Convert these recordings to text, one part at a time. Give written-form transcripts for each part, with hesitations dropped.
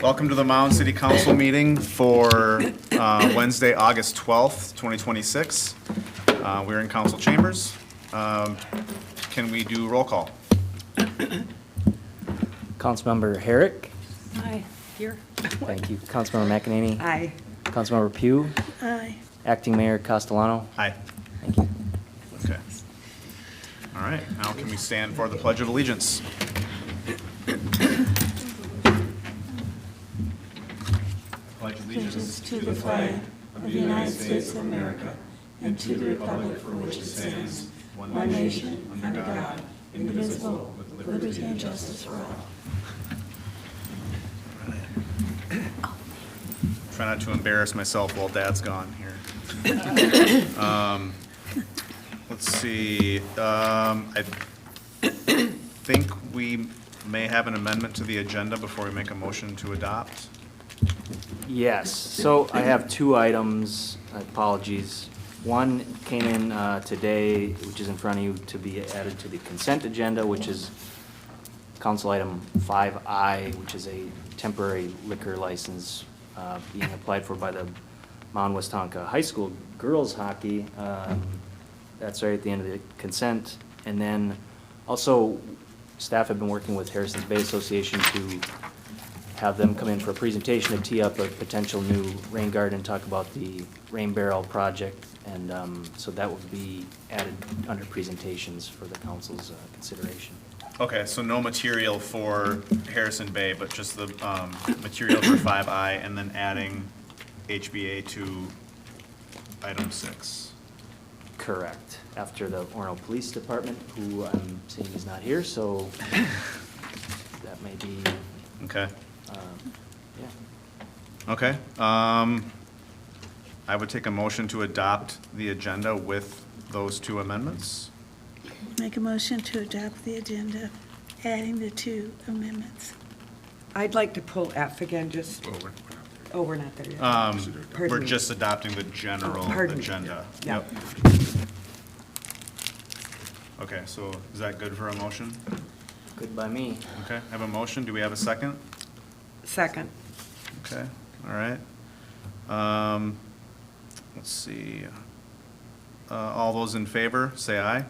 Welcome to the Mound City Council meeting for Wednesday, August 12th, 2026. We're in council chambers. Can we do roll call? Councilmember Herrick. Aye. Here. Thank you. Councilmember McEnany. Aye. Councilmember Pugh. Aye. Acting Mayor Castellano. Aye. Thank you. Okay. All right, now can we stand for the Pledge of Allegiance? Pledge allegiance to the flag of the United States of America and to the republic for which it stands, one nation, under God, indivisible, with liberty and justice for all. Try not to embarrass myself while Dad's gone here. Let's see, I think we may have an amendment to the agenda before we make a motion to adopt. Yes, so I have two items, apologies. One came in today, which is in front of you, to be added to the consent agenda, which is council item 5I, which is a temporary liquor license being applied for by the Mound Westonka High School girls hockey. That's right at the end of the consent. And then also, staff have been working with Harrison's Bay Association to have them come in for a presentation to tee up a potential new rain garden, talk about the rain barrel project. And so that will be added under presentations for the council's consideration. Okay, so no material for Harrison Bay, but just the material for 5I, and then adding HBA to item 6. Correct. After the Orono Police Department, who I'm seeing is not here, so that may be, Okay, yeah. okay. I would take a motion to adopt the agenda with those two amendments. Make a motion to adopt the agenda, adding the two amendments. I'd like to pull F again, just, oh, we're not there yet. We're Pardon me. just adopting the general Pardon me. agenda. Yeah. Yep. Okay, so is that good for a motion? Good by me. Okay, I have a motion. Do we have a second? Second. Okay, all right. Let's see. All those in favor, say aye.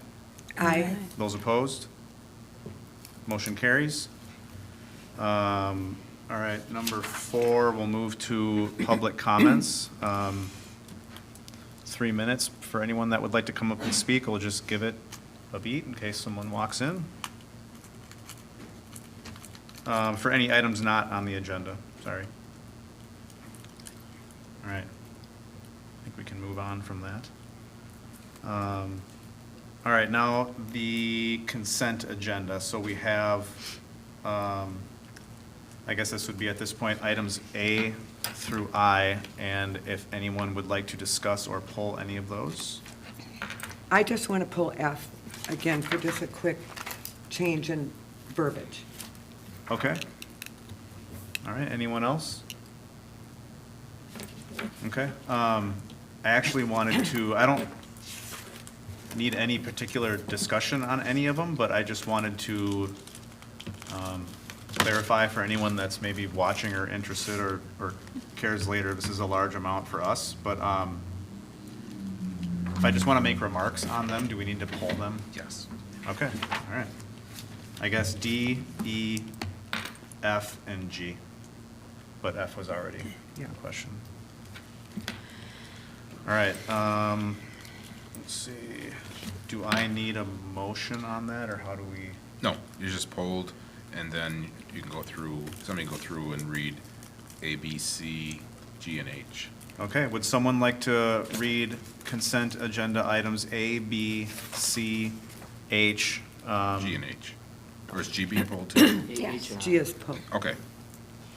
Aye. Those opposed? Motion carries. All right, number 4, we'll move to public comments. 3 minutes for anyone that would like to come up and speak. We'll just give it a beat in case someone walks in. For any items not on the agenda, sorry. All right. I think we can move on from that. All right, now the consent agenda. So we have, I guess this would be at this point, items A through I, and if anyone would like to discuss or pull any of those. I just want to pull F again for just a quick change in verbiage. Okay. All right, anyone else? Okay. I actually wanted to, I don't need any particular discussion on any of them, but I just wanted to clarify for anyone that's maybe watching or interested or cares later, this is a large amount for us, but if I just want to make remarks on them, do we need to pull them? Yes. Okay, all right. I guess D, E, F, and G, but F was already Yeah. a question. All right, let's see, do I need a motion on that, or how do we? No, you just polled, and then you can go through, somebody can go through and read A, B, C, G, and H. Okay, would someone like to read consent agenda items A, B, C, H? G and H. Or is G being polled too? Yes. G is pulled. Okay.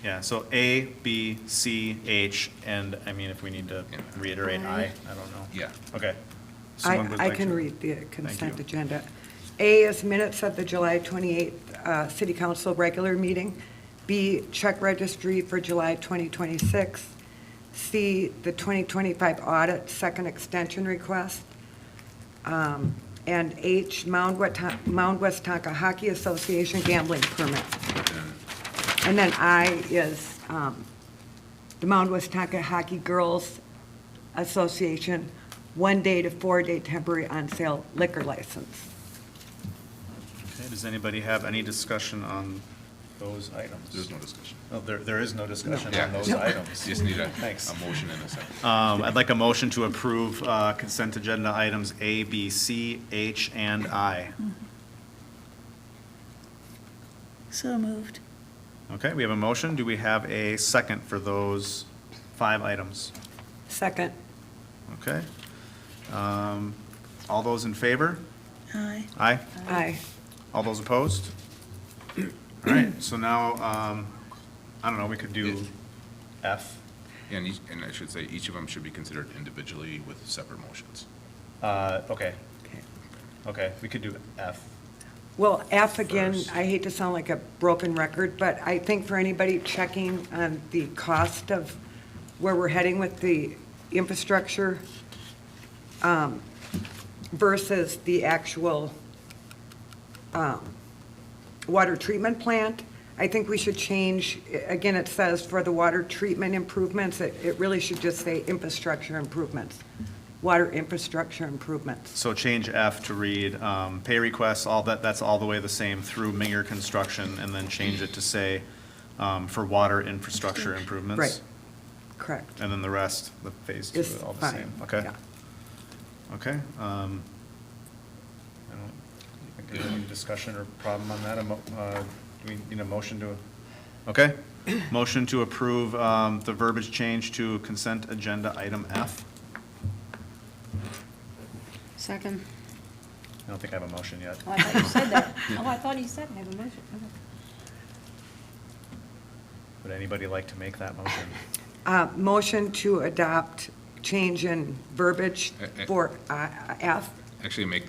Yeah, so A, B, C, H, and I mean, if we need to reiterate I don't know. Yeah. Okay. Someone would I like can to- read the consent you. agenda. A is minutes of the July 28th City Council regular meeting. B, check registry for July 2026. C, the 2025 audit, second extension request. And H, Mound Westonka Hockey Association gambling permit. And And then I is the Mound Wisconsin Hockey Girls Association, 1-day to 4-day temporary on-sale liquor license. Okay, does anybody have any discussion on those items? There's no discussion. Oh, there is no discussion Yeah. on those items. You just need a Thanks. motion and a second. I'd like a motion to approve consent agenda items A, B, C, H, and I. So moved. Okay, we have a motion. Do we have a second for those 5 items? Second. Okay. All those in favor? Aye. Aye. Aye. All those opposed? All right, so now, I don't know, we could do F. And and I should say, each of them should be considered individually with separate motions. Okay, okay, we could do F. Well, F again, First. I hate to sound like a broken record, but I think for anybody checking on the cost of where we're heading with the infrastructure versus the actual water treatment plant, I think we should change, again, it says for the water treatment improvements, it really should just say infrastructure improvements, water infrastructure improvements. So change F to read, pay requests, all that's all the way the same through Minger Construction, and then change it to say, for water infrastructure improvements. Right, correct. And then the rest, the phase 2, Is all the fine, same, okay? yeah. Okay, I don't, you think there's any discussion or problem on that? Do we need a motion to, okay? Motion to approve, the verbiage change to consent agenda item F. Second. I don't think I have a motion yet. Oh, I thought you said that. Oh, I thought you said have a motion. Okay. Would anybody like to make that motion? Motion to adopt change in verbiage for F. Actually,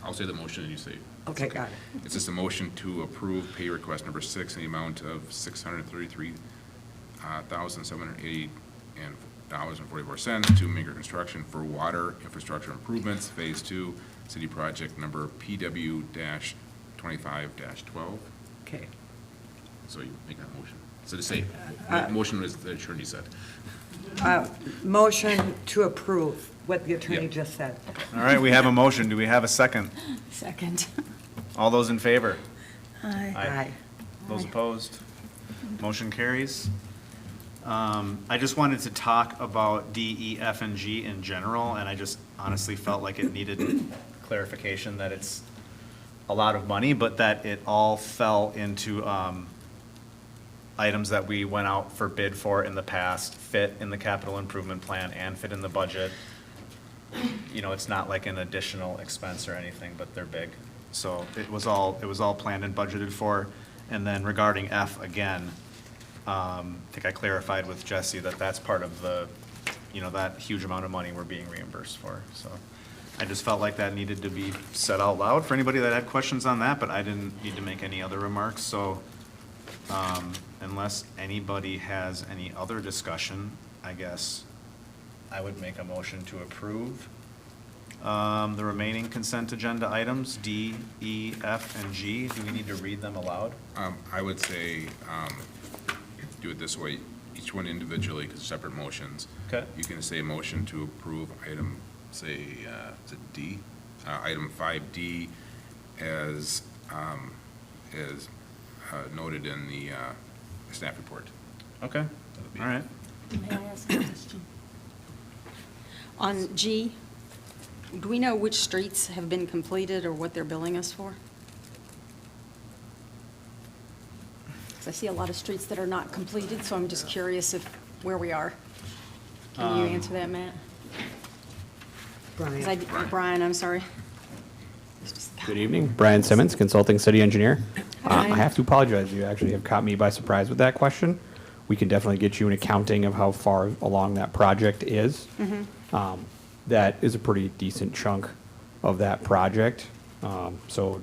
I'll say the motion and you say. it's Okay, got it. It's just a motion to approve pay request number 6 in the amount of $633,780.44 to Minger Construction for water infrastructure improvements, Phase 2, city project number PW-25-12. Okay. So you make that motion. So to say, motion was the attorney said. Motion to approve what the attorney Yeah. just said. All right, we have a motion. Do we have a second? Second. All those in favor? Aye. Aye. Those opposed? Motion carries. I just wanted to talk about D, E, F, and G in general, and I just honestly felt like it needed clarification that it's a lot of money, but that it all fell into items that we went out for bid for in the past, fit in the capital improvement plan and fit in the budget. You know, it's not like an additional expense or anything, but they're big. So it was all planned and budgeted for. And then regarding F, again, I think I clarified with Jesse that that's part of the, you know, that huge amount of money we're being reimbursed for. So I just felt like that needed to be said out loud for anybody that had questions on that, but I didn't need to make any other remarks. So unless anybody has any other discussion, I guess I would make a motion to approve the remaining consent agenda items, D, E, F, and G. Do we need to read them aloud? I would say, do it this way, each one individually, because separate motions. Okay. You can say motion to approve item, say, is it D? Item 5D as noted in the staff report. Okay, all right. May I ask a question? On G, do we know which streets have been completed or what they're billing us for? 'Cause I see a lot of streets that are not completed, so I'm just curious where we are. Can you answer that, Matt? 'Cause Brian. Brian, I'm sorry. Good evening, Brian Simmons, Consulting City Engineer. Hi. I have to apologize, you actually have caught me by surprise with that question. We can definitely get you an accounting of how far along that project is. That is a pretty decent chunk of that project. So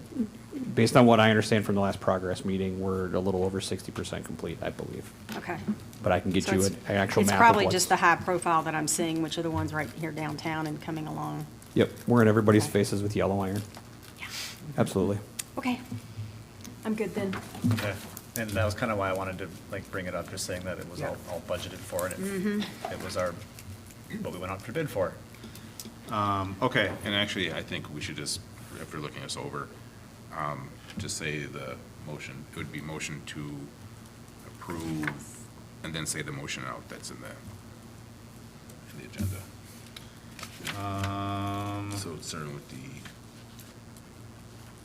based on what I understand from the last progress meeting, we're a little over 60% complete, I believe. Okay. But I can get So you it's- an actual map It's of probably what's- just the high profile that I'm seeing, which are the ones right here downtown and coming along. Yep, we're in everybody's Okay. faces with yellow iron. Yeah. Absolutely. Okay. I'm good then. Okay. And that was kind of why I wanted to like bring it up, just saying that it was all budgeted for and it was what we went out for bid for. Okay, And actually, I think we should just, after looking this over, just say the motion, it would be motion to approve, and then say the motion out that's in the agenda. So starting with the,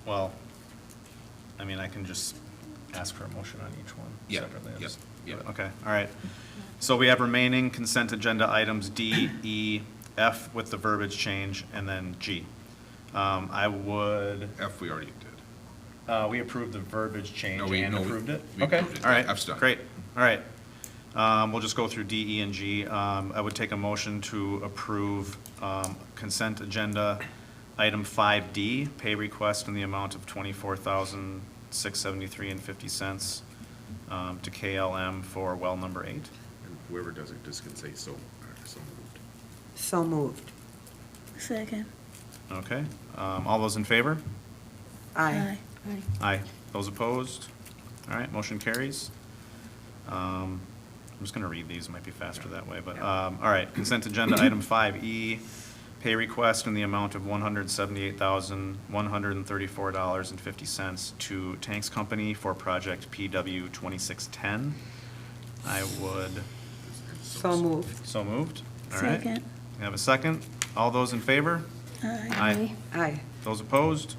well, I mean, I can just ask for a motion on each one Yeah, separately. yep, yep. Okay, all right. So we have remaining consent agenda items D, E, F with the verbiage change, and then G. I would, F we already did. we approved the verbiage change No, and we approved it? we Okay, approved it. all right, F's done. great, all right. We'll just go through D, E, and G. I would take a motion to approve consent agenda item 5D, pay request in the amount of $24,673.50 to KLM for well number 8. And whoever does it, just can say so moved. So moved. Second. Okay, all those in favor? Aye. Aye. Those opposed? All right, motion carries. I'm just going to read these, might be faster that way, but, all right, consent agenda item 5E, pay request in the amount of $178,134.50 to Tanks Company for project PW 2610. I would, So moved. so moved. All right. Second. We have a second. All those in favor? Aye. Aye. Those opposed?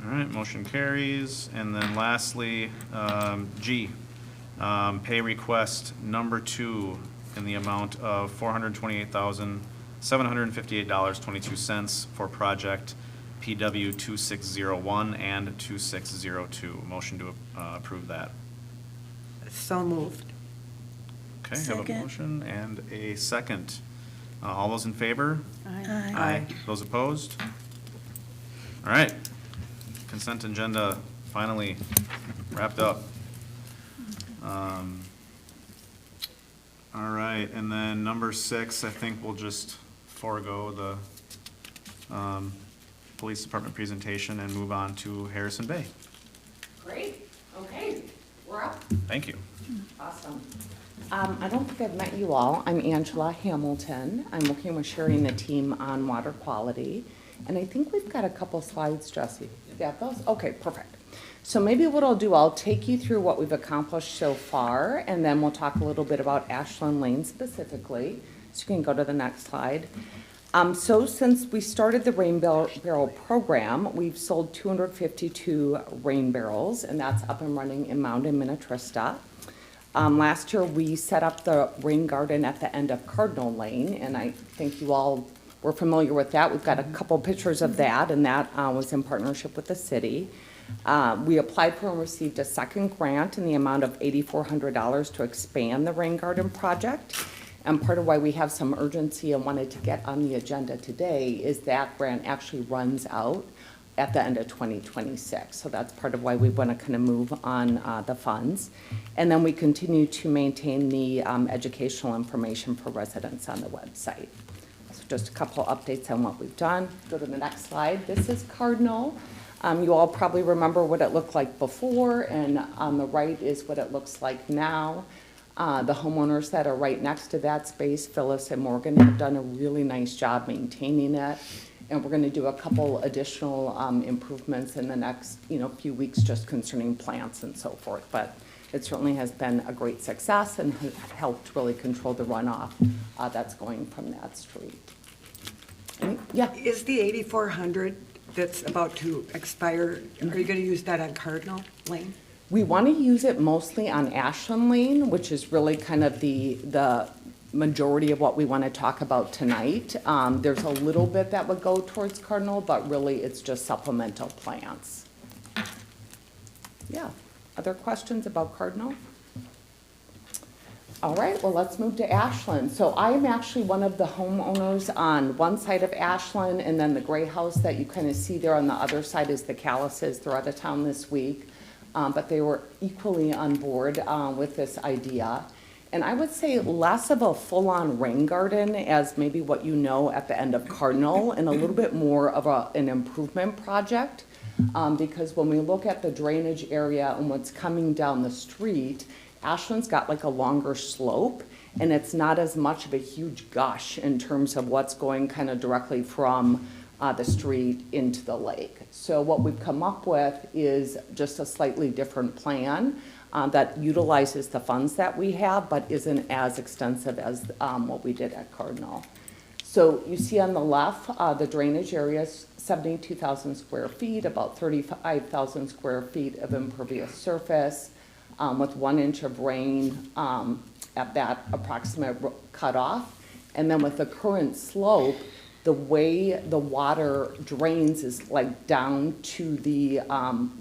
All right, motion carries. And then lastly, G, pay request number 2 in the amount of $428,758.22 for project PW 2601 and 2602. Motion to approve that. So moved. Okay, have a Second. motion and a second. All those in favor? Aye. Aye. Those opposed? All right. Consent agenda finally wrapped up. All right, and then number 6, I think we'll just forego the police department presentation and move on to Harrison Bay. Great, okay, we're up. Thank you. Awesome. I don't think I've met you all. I'm Angela Hamilton. I'm working with Sherry and the team on water quality. And I think we've got a couple slides, Jesse. You got those? Okay, perfect. So maybe what I'll do, I'll take you through what we've accomplished so far, and then we'll talk a little bit about Ashland Lane specifically. So you can go to the next slide. So since we started the rain barrel program, we've sold 252 rain barrels, and that's up and running in Mound and Minnetrista. Last year, we set up the rain garden at the end of Cardinal Lane, and I think you all were familiar with that. We've got a couple pictures of that, and that was in partnership with the city. We applied for and received a second grant in the amount of $8,400 to expand the rain garden project. And part of why we have some urgency and wanted to get on the agenda today is that grant actually runs out at the end of 2026. So that's part of why we want to kind of move on the funds. And then we continue to maintain the educational information for residents on the website. So just a couple updates on what we've done. Go to the next slide. This is Cardinal. You all probably remember what it looked like before, and on the right is what it looks like now. The homeowners that are right next to that space, Phyllis and Morgan, have done a really nice job maintaining it. And we're going to do a couple additional improvements in the next, few weeks just concerning plants and so forth. But it certainly has been a great success and has helped really control the runoff that's going from that street. Yeah. Is the 8,400 that's about to expire, are you going to use that on Cardinal Lane? We want to use it mostly on Ashland Lane, which is really kind of the majority of what we want to talk about tonight. There's a little bit that would go towards Cardinal, but really it's just supplemental plants. Yeah. Other questions about Cardinal? All right, well, let's move to Ashland. So I am actually one of the homeowners on one side of Ashland, and then the gray house that you kind of see there on the other side is the Callises. They're out of town this week, but they were equally on board with this idea. And I would say less of a full-on rain garden as maybe what you know at the end of Cardinal, and a little bit more of an improvement project. Because when we look at the drainage area and what's coming down the street, Ashland's got like a longer slope, and it's not as much of a huge gush in terms of what's going kind of directly from the street into the lake. So what we've come up with is just a slightly different plan that utilizes the funds that we have, but isn't as extensive as what we did at Cardinal. So you see on the left, the drainage area is 72,000 square feet, about 35,000 square feet of impervious surface, with 1 inch of rain at that approximate cutoff. And then with the current slope, the way the water drains is like down to the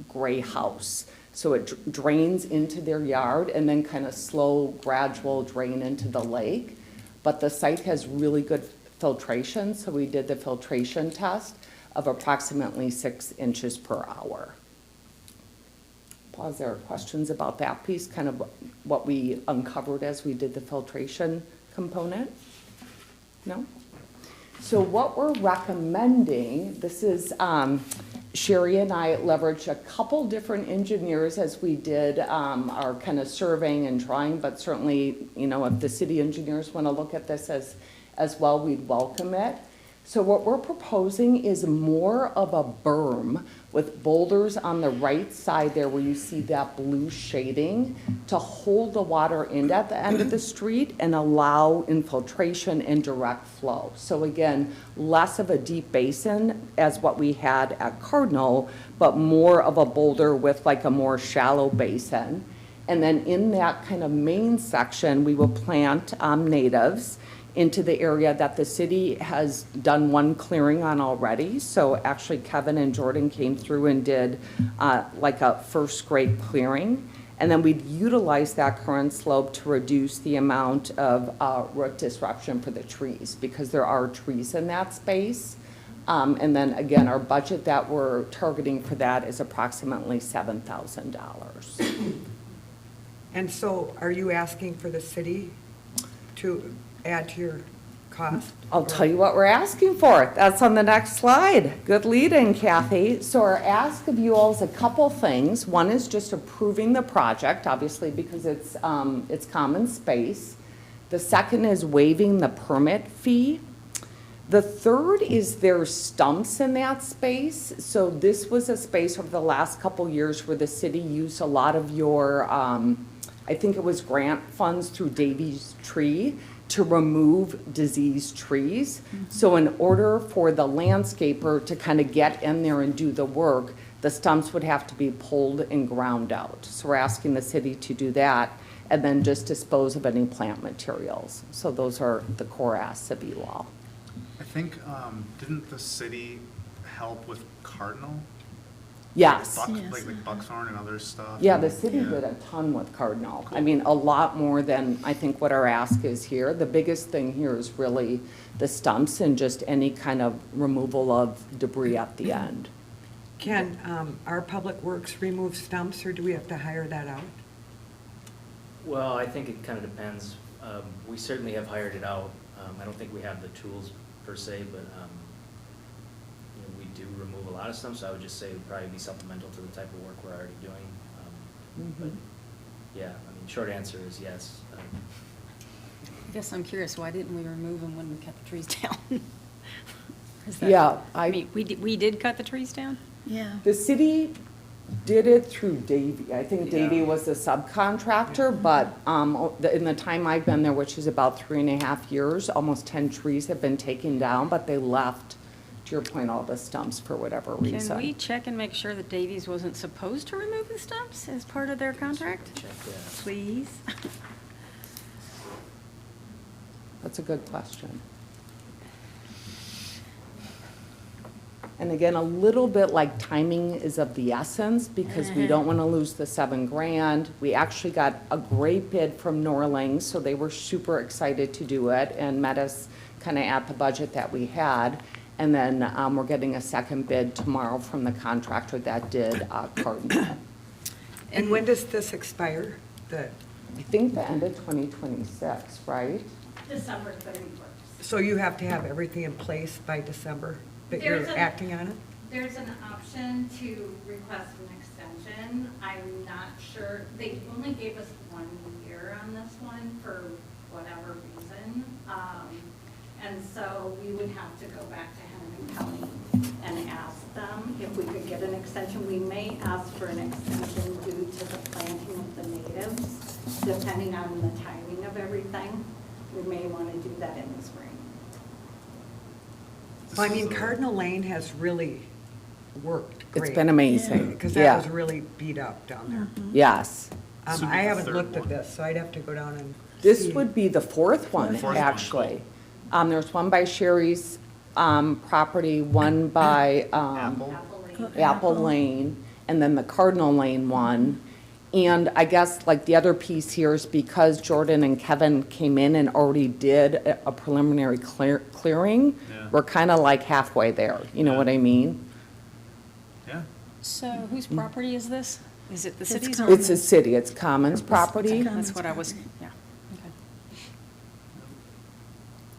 gray house. So it drains into their yard and then kind of slow, gradual drain into the lake. But the site has really good filtration, so we did the filtration test of approximately 6 inches per hour. Pause there. Questions about that piece, kind of what we uncovered as we did the filtration component? No? So what we're recommending, this is, Sherry and I leveraged a couple different engineers as we did our kind of surveying and drawing, but certainly, you know, if the city engineers want to look at this as well, we'd welcome it. So what we're proposing is more of a berm with boulders on the right side there where you see that blue shading to hold the water in at the end of the street and allow infiltration and direct flow. So again, less of a deep basin as what we had at Cardinal, but more of a boulder with like a more shallow basin. And then in that kind of main section, we will plant natives into the area that the city has done one clearing on already. So actually Kevin and Jordan came through and did like a first grade clearing. And then we'd utilize that current slope to reduce the amount of root disruption for the trees because there are trees in that space. And then again, our budget that we're targeting for that is approximately $7,000. And so are you asking for the city to add to your cost? I'll tell you what we're asking for. That's on the next slide. Good lead-in, Kathy. So our ask of you all is a couple things. One is just approving the project, obviously, because it's common space. The second is waiving the permit fee. The third is there's stumps in that space. So this was a space over the last couple years where the city used a lot of your, I think it was grant funds through Davies Tree to remove diseased trees. So in order for the landscaper to kind of get in there and do the work, the stumps would have to be pulled and ground out. So we're asking the city to do that and then just dispose of any plant materials. So those are the core asks of you all. I think, didn't the city help with Cardinal? Yes. Like buckthorn and other stuff? Yeah, the city did a ton with Cardinal. I mean, a lot more than I think what our ask is here. The biggest thing here is really the stumps and just any kind of removal of debris at the end. Can our Public Works remove stumps, or do we have to hire that out? Well, I think it kind of depends. We certainly have hired it out. I don't think we have the tools per se, but you know, we do remove a lot of stuff, so I would just say it would probably be supplemental to the type of work we're already doing. But yeah, I mean, short answer is yes. I guess I'm curious, why didn't we remove them when we cut the trees down? Yeah, I mean, we did cut the trees down? Yeah. The city did it through Davy. I think Davy was the subcontractor, but in the time I've been there, which is about 3.5 years, almost 10 trees have been taken down, but they left, to your point, all the stumps for whatever reason. Can we check and make sure that Davies wasn't supposed to remove the stumps as part of their contract? Check that. Please? That's a good question. And again, a little bit like timing is of the essence because we don't want to lose the $7 grand. We actually got a great bid from Norling, so they were super excited to do it and met us kind of at the budget that we had. And then we're getting a second bid tomorrow from the contractor that did Cardinal. And when does this expire? I think the end of 2026, right? December 31st. So you have to have everything in place by December, that you're There's a- acting on it? There's an option to request an extension. I'm not sure, they only gave us 1 year on this one for whatever reason. And so we would have to go back to Hennepin County and ask them if we could get an extension. We may ask for an extension due to the planting of the natives, depending on the timing of everything. We may want to do that in the spring. Well, I mean, Cardinal Lane has really worked great. It's been amazing. Because Yeah. that was really beat up down there. Yes. This would be I the haven't third looked at one. this, so I'd have to go down and This see. would be the fourth one, Fourth one, actually. There's one by Sherry's property, one by Apple? Apple Lane, and then the Cardinal Lane one. And I guess like the other piece here is because Jordan and Kevin came in and already did a preliminary clearing, Yeah. we're kind of like halfway there, you know Yeah. what I mean? Yeah. So whose property is this? Is it the city's? or- It's a city, it's Commons property. That's what I was, yeah, okay.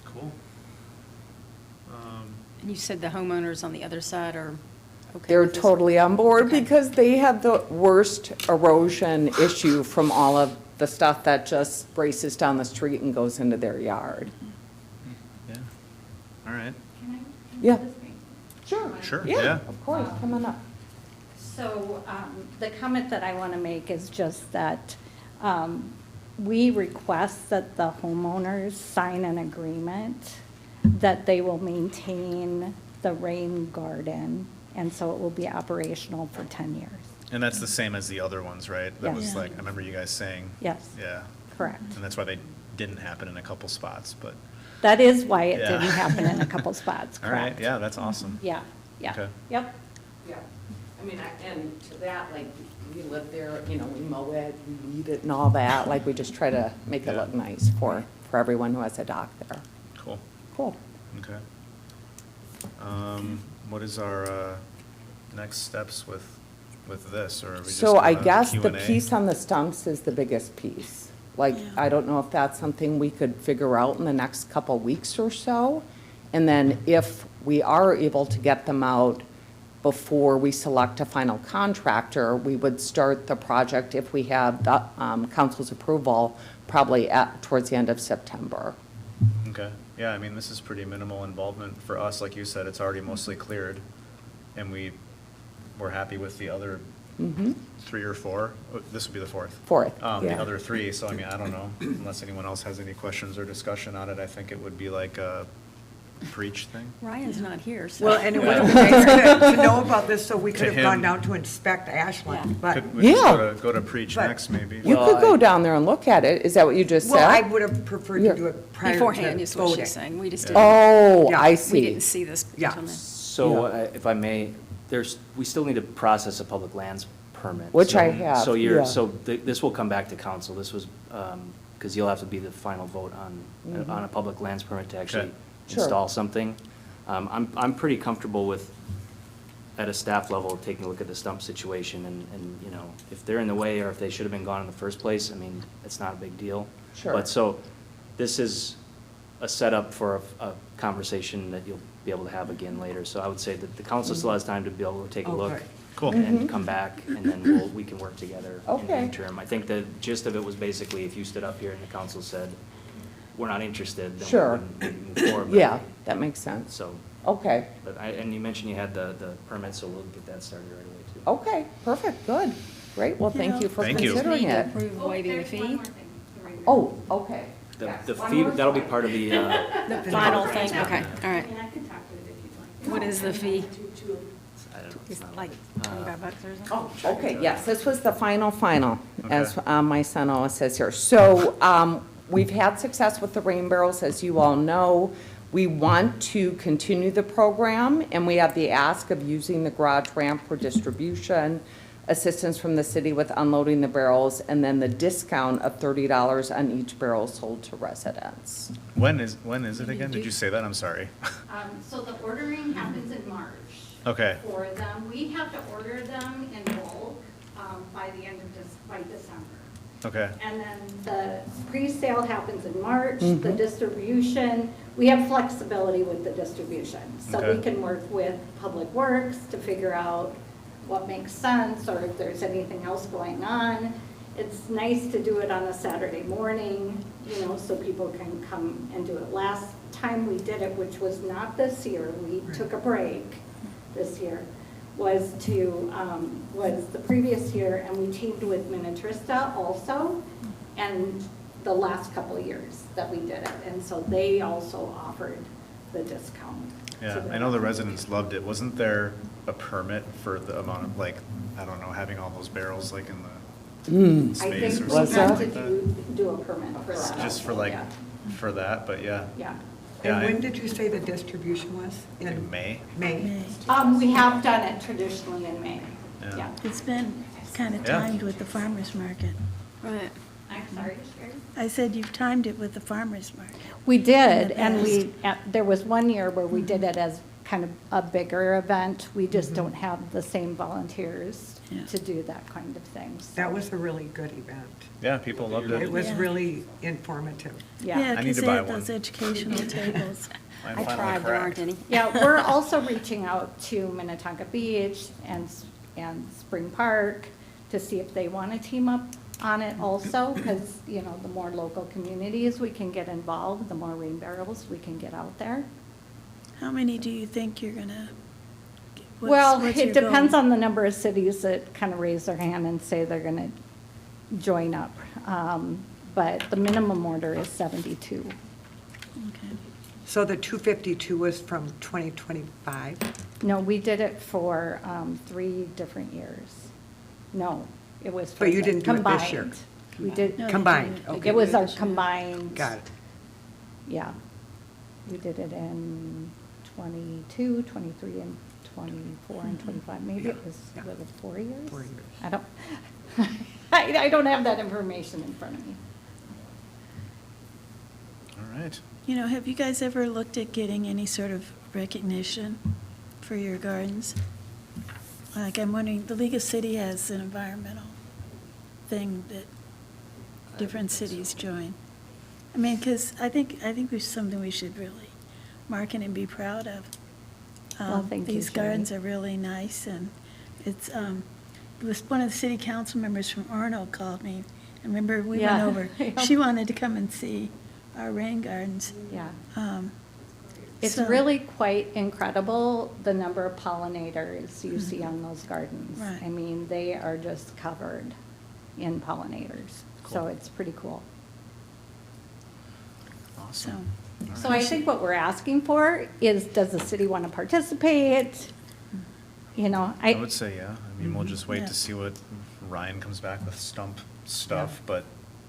Cool. And you said the homeowners on the other side are okay They're with this? totally on board Okay. because they had the worst erosion issue from all of the stuff that just races down the street and goes into their yard. Yeah. All right. Can I? Yeah. Can I Sure. Sure, yeah. Yeah, of course, come on up. So the comment that I want to make is just that we request that the homeowners sign an agreement that they will maintain the rain garden, and so it will be operational for 10 years. And that's the same as the other ones, right? That was Yes. like, I remember you guys saying. Yes. Yeah. Correct. And that's why they didn't happen in a couple spots, but, That is why it Yeah. didn't happen in a couple spots, all right, correct? yeah, that's awesome. Yeah, yeah, Okay. yep. Yeah, I mean, and to that, like, we live there, you know, we mow it, we weed it and all that, like, we just try to make it Yeah. look nice for everyone who has a dock there. Cool, Cool. okay. What is our next steps with this, or are we just So I gonna guess the Q&A? piece on the stumps is the biggest piece. Like, Yeah. I don't know if that's something we could figure out in the next couple weeks or so. And then if we are able to get them out before we select a final contractor, we would start the project if we have the council's approval, probably towards the end of September. Okay, yeah, I mean, this is pretty minimal involvement for us, like you said, it's already mostly cleared, and we're happy with the other Mhm. 3 or 4, this would be the fourth. Fourth, The yeah. other 3, so I mean, I don't know, unless anyone else has any questions or discussion on it, I think it would be like a preach thing. Ryan's not here, so. Well, and it would have been nice to know about this, so we To could have gone him. down to inspect Ashland, but, Could we just Yeah. go to preach But- next, maybe? You Well, could go I- down there and look at it. Is that what you just said? well, I would have preferred to Yeah. do it prior to Beforehand is what voting. she's saying. We just Oh, Yeah. I We see. didn't see this Yeah. until then. So, Yeah. if I may, we still need to process a public lands permit. Which So- I have, So yeah. this will come back to council. This was, because you'll have to be the final vote on a public lands permit to actually Okay. Sure. install something. I'm pretty comfortable with, at a staff level, taking a look at the stump situation and, you know, if they're in the way or if they should have been gone in the first place, I mean, it's not a big deal. Sure. But so, this is a setup for a conversation that you'll be able to have again later. So I would say that the council still has time to be able to take a look. Okay. Cool. And come back, and then we can work together in the Okay. interim. I think the gist of it was basically, if you stood up here and the council said, we're not interested, then Sure. we wouldn't move forward. But- Yeah, that makes sense. So, Okay, and you mentioned you had the permit, so we'll get that started right away too. okay, perfect, good. Great, well, thank you for Thank you. considering Need to it. approve waiving the fee. Oh, okay. The Yes, the one fee, more that'll be slide. part of the, The final thing, okay, all right. And I can talk to it if you'd like. What is the fee? I don't know, It's not like uh, $25 or something? Oh, okay, yes, this was the final, as Okay. my son always says here. So we've had success with the rain barrels, as you all know. We want to continue the program, and we have the ask of using the garage ramp for distribution, assistance from the city with unloading the barrels, and then the discount of $30 on each barrel sold to residents. When is it again? Did you say that? I'm sorry. So the ordering happens in March. Okay. For them, we have to order them in bulk by the end of by December. Okay, And then the pre-sale happens in March, the distribution, we have flexibility with the distribution. So we Okay. can work with Public Works to figure out what makes sense, or if there's anything else going on. It's nice to do it on a Saturday morning, you know, so people can come and do it. Last time we did it, which was not this year, we took a break this year, was the previous year, and we teamed with Minnetrista also, and the last couple of years that we did it, and so they also offered the discount. Yeah, to I know the residents loved it. Wasn't there a permit for the amount of, like, I don't know, having all those barrels like in the I space think or we something have like to that? do a permit for that. Just for also, like, yeah. for that, but yeah. Yeah. Yeah, And I- when did you say the distribution was? In May? May? We have done it traditionally in May, Yeah. yeah. It's been kind of Yeah. timed with the farmer's market. Right. I'm sorry, Sherry? I said you've timed it with the farmer's market. We did, the and past. there was one year where we did it as kind of a bigger event. We just don't have the same volunteers Yeah. to do that kind of thing. so- That was a really good event. Yeah, people loved It it. was Yeah. really informative. Yeah, I need because to they buy had one. those educational tables. Mine I finally tried, there aren't cracked. any. yeah, we're also reaching out to Minnetonka Beach and Spring Park to see if they want to team up on it also, because, you know, the more local communities we can get involved, the more rain barrels we can get out there. How many do you think you're gonna? Well, what's it your depends goal? on the number of cities that kind of raise their hand and say they're going to join up. But the minimum order is 72. Okay. So the 252 was from 2025? No, we did it for 3 different years. No, it was. But you didn't do it this year? combined. We did, No, they Combined, did it. okay. it was our combined. Got it. Yeah. We did it in 22, 23, and 24, and 25. Maybe it was, Yeah. was it 4 years? 4 years. I don't, I don't have that information in front of me. All right. You know, have you guys ever looked at getting any sort of recognition for your gardens? Like, I'm wondering, the League of City has an environmental thing that different cities join. I mean, because I think there's something we should really market and be proud of. Well, thank you, These Sherry. gardens are really nice, and it's, it was one of the city council members from Arnold called me, and remember, we went Yeah. over. Yeah. She wanted to come and see our rain gardens. Yeah. Um, It's so- really quite incredible, the number of pollinators you see on those gardens. Right. I mean, they are just covered in pollinators, so Cool. it's pretty cool. Awesome. All So right. I think what we're asking for is, does the city want to participate? You know, I would say, yeah. I mean, we'll just wait Yeah. to see what Ryan comes back with stump stuff, but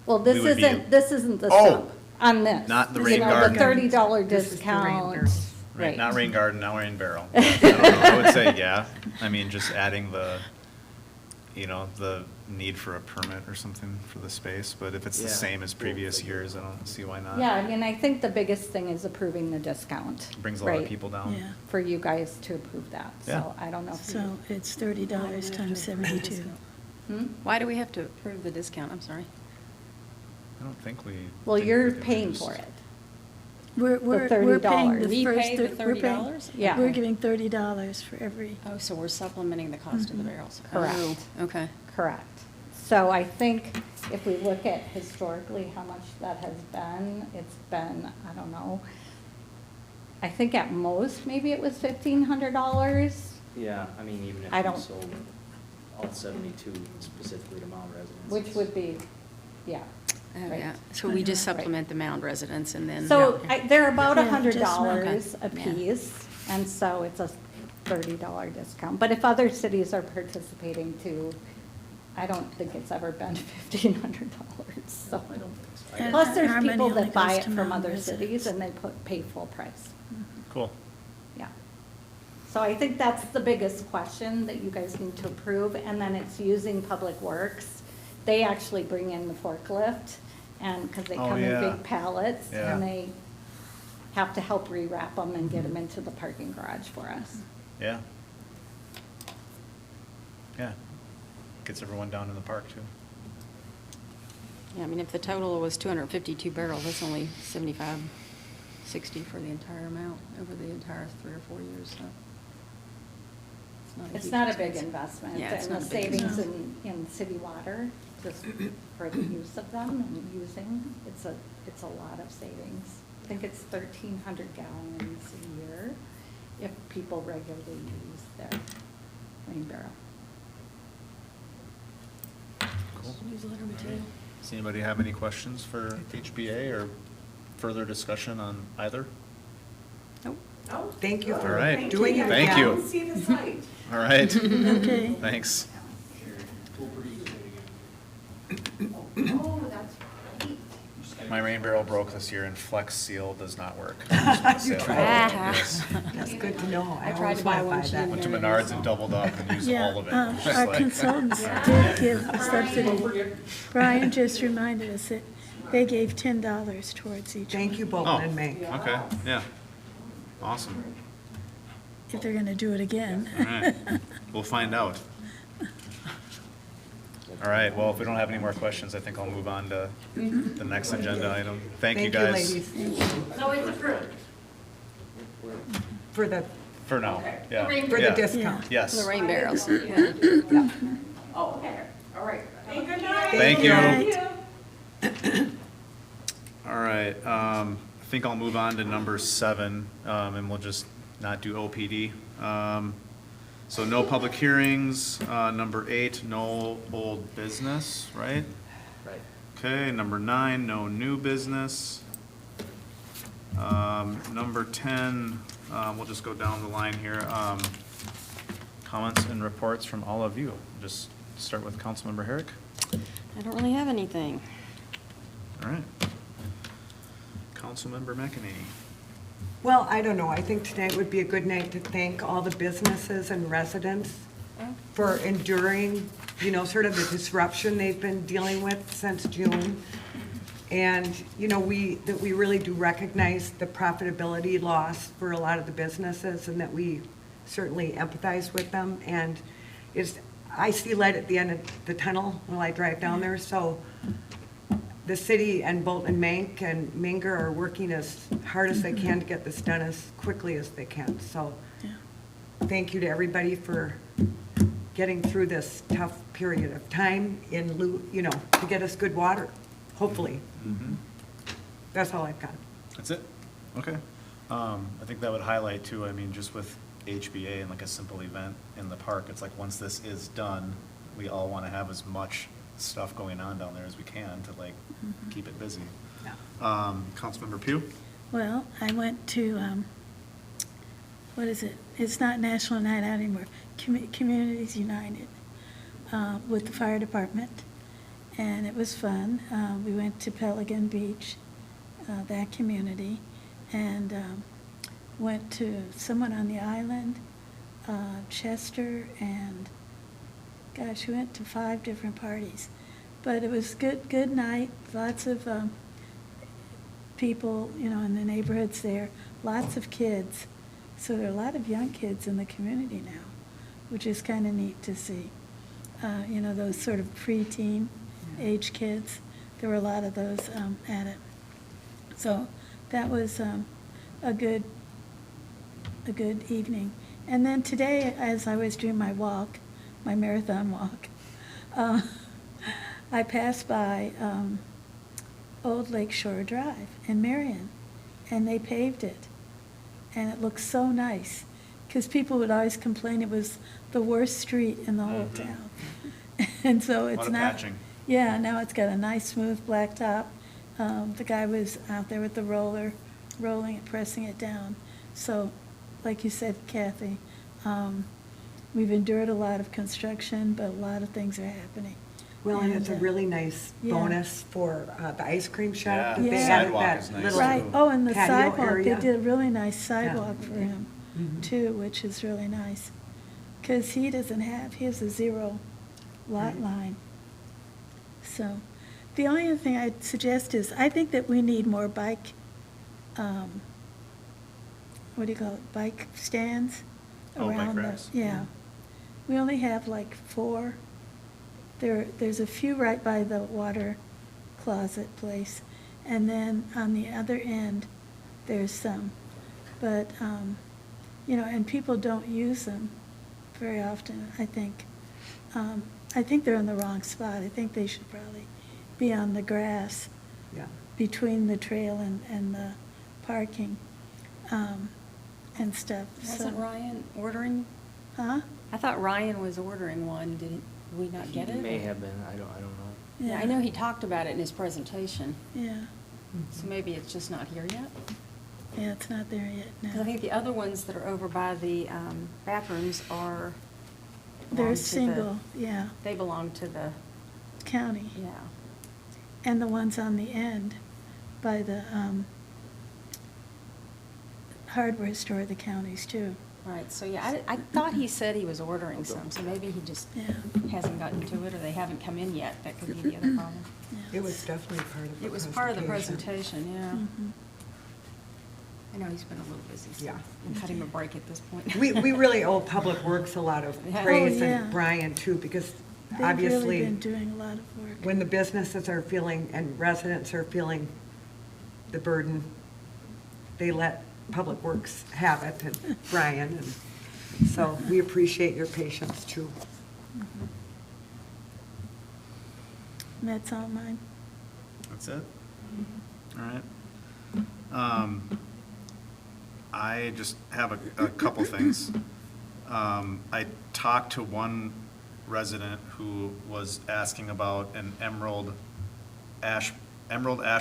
well, we this would be- isn't the Oh! stump on this. Not the You rain know, garden. The $30 This is the rain discount. barrel. Right, not rain garden, now rain barrel. I don't know, I would say, yeah. I mean, just adding the, you know, the need for a permit or something for the space, but if it's the Yeah. same as previous years, I don't see why not. Yeah, I mean, I think the biggest thing is approving the discount. Brings a lot of right, people down. Yeah. For you guys to approve that, Yeah. so I don't know if you. So it's $30 times 72. Hmm? Why do we have to approve the discount? I'm sorry. I don't think we. Well, didn't you're really paying just- for it. We're $30. paying the We first. pay the we're paying- $30? Yeah. We're giving $30 for every, Oh, so we're supplementing the cost of the barrels? Correct. Oh, okay. Correct. So I think if we look at historically how much that has been, it's been, I don't know, I think at most, maybe it was $1,500. Yeah, I mean, even if I you don't- sold all 72 specifically to Mound residents. Which would be, yeah. Oh, right. yeah. So we just Right. supplement the Mound residents and then. So they're about Yeah, $100 a Okay. Yeah. piece, and so it's a $30 discount. But if other cities are participating too, I don't think it's ever been $1,500, so. I don't think so. And Plus, there's Harmony people only that buy goes it to from Mound other cities residents. and they pay full price, Cool. yeah. So I think that's the biggest question that you guys need to approve, and then it's using Public Works. They actually bring in the forklift, and, because they Oh, come in yeah. big pallets, Yeah. and they have to help rewrap them and get them into the parking garage for us. Yeah. Yeah. Gets everyone down in the park too. Yeah, I mean, if the total was 252 barrels, that's only 75 $60 for the entire amount over the entire 3 or 4 years, so. It's huge not a big expense. investment. Yeah, it's And not the a big savings investment. in city water, just for the use of them and using, it's a lot of savings. I think it's 1,300 gallons a year if people regularly use their rain barrel. Cool. Newsletter material. Does anybody have any questions for HBA or further discussion on either? Nope. Thank you All for right. doing it Thank again. you. See the site. All right. Okay. Thanks. Oh, that's right. My rain barrel broke this year and Flex Seal does not work. I just wanna say that. Yes. That's good to know. I tried always to buy wanna one, she that. didn't Went to get it. Menards and doubled up and used Yeah, all of it. Just our like- consultants did give a subsidy. Brian just reminded us that they gave $10 towards each Thank one, you, Oh, Bolton and May. okay, yeah. Awesome. if they're going to do it again. All right, we'll find out. All right, well, if we don't have any more questions, I think I'll move on to the next agenda item. Thank you, guys. ladies, So it's approved. for the, For now, yeah. for the Yeah. discount. Yes. The rain barrels. Yeah. Yeah. Oh, okay, all right. Hey, good night. Thank you. Right. All right, I think I'll move on to number 7, and we'll just not do OPD. So no public hearings. Number 8, no old business, right? Right. Okay, number 9, no new business. Number 10, we'll just go down the line here. Comments and reports from all of you. Just start with Councilmember Herrick. I don't really have anything. All right. Councilmember McEnany. Well, I don't know, I think tonight would be a good night to thank all the businesses and residents for enduring, you know, sort of the disruption they've been dealing with since June. And, you know, that we really do recognize the profitability loss for a lot of the businesses and that we certainly empathize with them. And I see light at the end of the tunnel when I drive down there, so the city and Bolton and Mank and Minger are working as hard as they can to get this done as quickly as they can. So Yeah. thank you to everybody for getting through this tough period of time you know, to get us good water, hopefully. That's all I've got. That's it? Okay. I think that would highlight too, I mean, just with HBA and like a simple event in the park, it's like, once this is done, we all want to have as much stuff going on down there as we can to like keep it busy. Yeah. Councilmember Pugh? Well, I went to, what is it? It's not National Night Out anymore, Communities United, with the fire department, and it was fun. We went to Pelican Beach, that community, and went to someone on the island, Chester, and gosh, we went to 5 different parties. But it was good night, lots of people, you know, in the neighborhoods there, lots of kids. So there are a lot of young kids in the community now, which is kind of neat to see. You know, those sort of preteen age kids, there were a lot of those at it. So that was a good evening. And then today, as I was doing my walk, my marathon walk, I passed by Old Lake Shore Drive in Marion, and they paved it. And it looks so nice, because people would always complain it was the worst street in the whole town. And so it's Lot of not. patching. Yeah, now it's got a nice smooth blacktop. The guy was out there with the roller, rolling it, pressing it down. So, like you said, Kathy, we've endured a lot of construction, but a lot of things are happening. Well, and it's a And, really nice yeah. bonus for the ice cream shop. Yeah, that they the added sidewalk that is nice, little Right, too. oh, and the patio sidewalk, they area. did a really nice sidewalk for him, Mhm. too, which is really nice. Because he has a 0 lot Right. line. So, the only other thing I'd suggest is, I think that we need more bike, what do you call it, bike stands Oh, bike around the. racks. Yeah. We only have like 4. There's a few right by the water closet place. And then on the other end, there's some. But, you know, and people don't use them very often, I think. I think they're in the wrong spot. I think they should probably be on the grass Yeah. between the trail and the parking, and stuff, so. Wasn't Ryan ordering? Huh? I thought Ryan was ordering one. Did we not get it? He may have been, I don't know. Yeah, I know he talked about it in his presentation, Yeah, so maybe it's just not here yet. yeah, it's not there yet, Because I no. think the other ones that are over by the bathrooms are. belong They're to the- single, yeah, They belong to the, county. yeah. And the ones on the end by the hardware store, the counties too. Right, so yeah, I thought he said he was ordering some, so maybe he just Yeah. hasn't gotten to it, or they haven't come in yet. That could be the other problem. Yeah. It was definitely part of the It was part of the presentation, yeah. Mhm. I know he's been a little busy, so Yeah. we'll cut him a break at this point. We really owe Public Works a lot of Yeah. praise Oh, yeah. and Brian too, because They've really obviously, been doing a lot of work. when the businesses are feeling and residents are feeling the burden, they let Public Works have it, and Brian, and so we appreciate your patience too. And that's all mine. That's it? All right. I just have a couple things. I talked to one resident who was asking about an emerald ash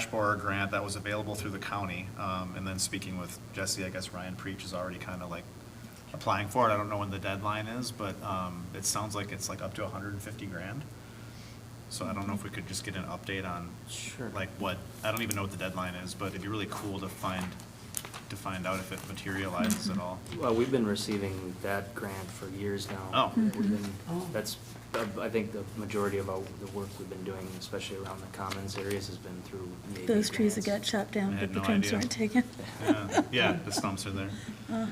borer grant that was available through the county. And then speaking with Jesse, I guess Ryan Preach is already kind of like applying for it. I don't know when the deadline is, but it sounds like it's like up to 150 grand. So I don't know if we could just get an update on, Sure. like what, I don't even know what the deadline is, but it'd be really cool to find out if it materializes at all. Well, we've been receiving that grant for years now. Oh. We've been, Oh. that's, I think the majority of the work we've been doing, especially around the commons areas, has been through Navy Those trees that got grants. chopped down, I had but the no trunks idea. weren't taken. Yeah, the stumps are there. Uh-huh.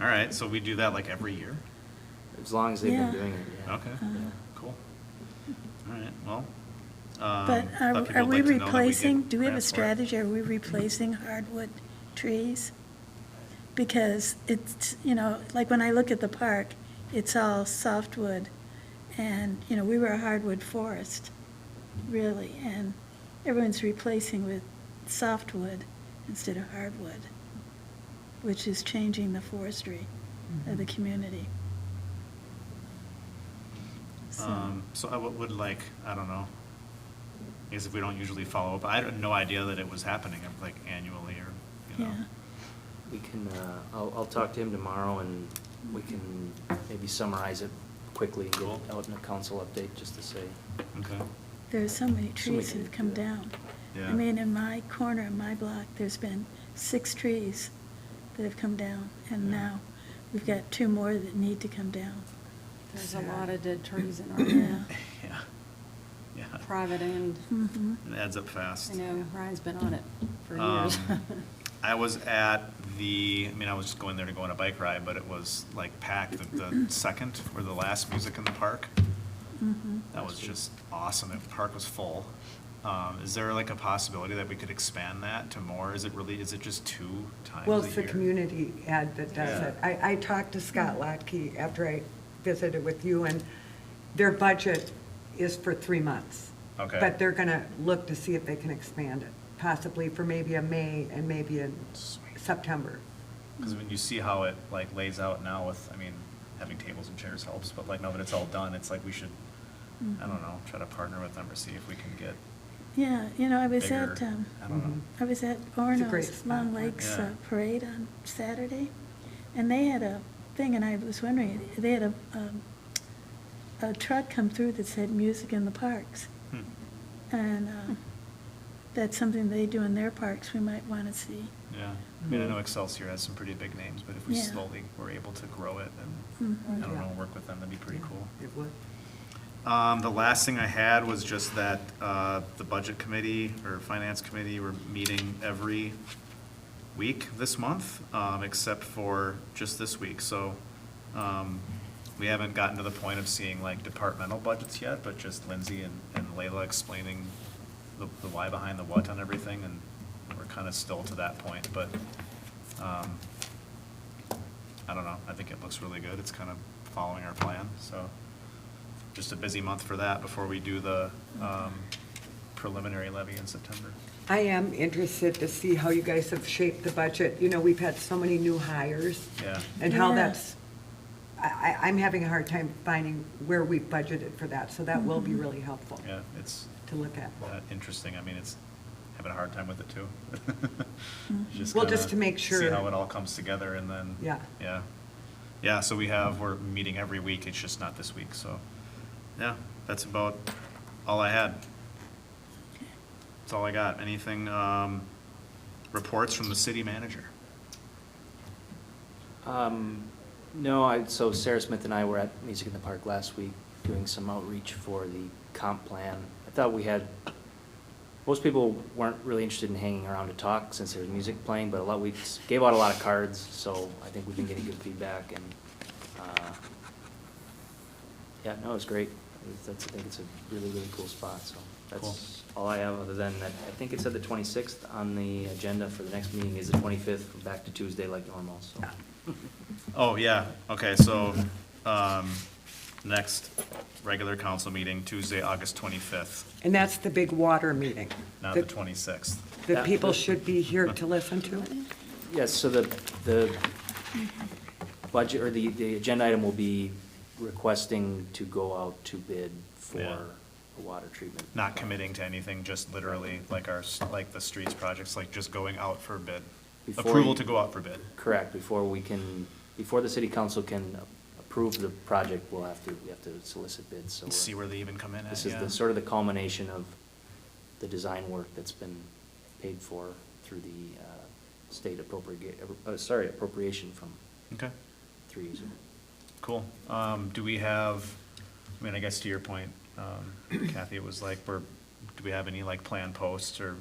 All right, so we do that like every year? As long as they've Yeah. been doing it, yeah. Okay, Uh-huh. cool. All right, well. But a lot of people are would we like to know that we get replacing, do we have a grants for it. strategy, are we replacing hardwood trees? Because it's, you know, like when I look at the park, it's all softwood, and, you know, we were a hardwood forest, really, and everyone's replacing with softwood instead of hardwood, which is changing the forestry of the community. So I would like, I don't know, I guess if we don't usually follow up, I had no idea that it was happening, like annually or, you know. Yeah. We can, I'll talk to him tomorrow, and we can maybe summarize it quickly and get Cool. it out in a council update, just to say. Okay, There's so many So trees that many, have come yeah. down. Yeah. I mean, in my corner, in my block, there's been 6 trees that have come down, and Yeah. now we've got 2 more that need to come down. There's a lot of dead trees in our Yeah. yeah, yeah. private end. Mhm. It adds up fast. I know, Ryan's been on it for Um, years. I was at I was just going there to go on a bike ride, but it was like packed, the second or the last music in the park. Mhm. That was just awesome. The park was full. Is there like a possibility that we could expand that to more? Is it just 2 times a year? Well, it's the community ad that does Yeah. it. I talked to Scott Latke after I visited with you, and their budget is for 3 months. Okay. But they're gonna look to see if they can expand it, possibly for maybe a May and maybe in Sweet. September. Because when you see how it like lays out now with, having tables and chairs helps, but like now that it's all done, it's like we should, I don't know, try to partner with them or see if we can get Yeah, you know, I was bigger. at, I don't know. I was at It's a great Orno's spot. Long Lakes Yeah. Parade on Saturday, and they had a thing, and I was wondering, they had a truck come through that said "Music in the Parks," Hmm. and that's something they do in their parks we might want to see. Yeah, I know Excelsior has some pretty big names, but if we Yeah. slowly were able to grow it and, Mhm. I don't Yeah. know, work with them, that'd be pretty cool. It would. The last thing I had was just that the budget committee or finance committee were meeting every week this month, except for just this week. So we haven't gotten to the point of seeing like departmental budgets yet, but just Lindsay and Layla explaining the why behind the what on everything, and we're kind kind of still to that point, but, I don't know, I think it looks really good, it's kind of following our plan, so, just a busy month for that before we do the, preliminary levy in September. I am interested to see how you guys have shaped the budget. You know, we've had so many new hires. Yeah. And how Yeah. that's, I'm having a hard time finding where we budgeted for that, so that will be really helpful Yeah, it's to look at. interesting, I mean, it's, having a hard time with it too. Well, kinda just to make See sure- how it all comes together and then. Yeah. Yeah. Yeah, so we're meeting every week, it's just not this week, so, yeah, that's about all I had. That's all I got. Anything, reports from the city manager? No, so Sarah Smith and I were at Music in the Park last week doing some outreach for the comp plan. I thought most people weren't really interested in hanging around to talk since there was music playing, but we gave out a lot of cards, so I think we've been getting good feedback, and, yeah, no, it was great. I think it's a really, really cool spot, so that's all I have, other than that, I think it said the 26th on the agenda for the next meeting is the 25th, back to Tuesday like normal, so. Oh, yeah, okay, so, next regular council meeting, Tuesday, August 25th, And that's the big water meeting. not the 26th. That people should be here to listen to. Yes, so the budget, or the agenda item will be requesting to go out to bid for Yeah. a water treatment. Not committing to anything, just literally like like the streets projects, like just going out for bid. Before Approval you- to go out for bid. Correct, before the city council can approve the project, we have to solicit bids, so. See where they even come in at, This is yeah. the sort of the culmination of the design work that's been paid for through the state appropriation from Okay, 3 years ago. cool. Do we have, I mean, I guess to your point, Kathy, it was like, do we have any like planned posts or,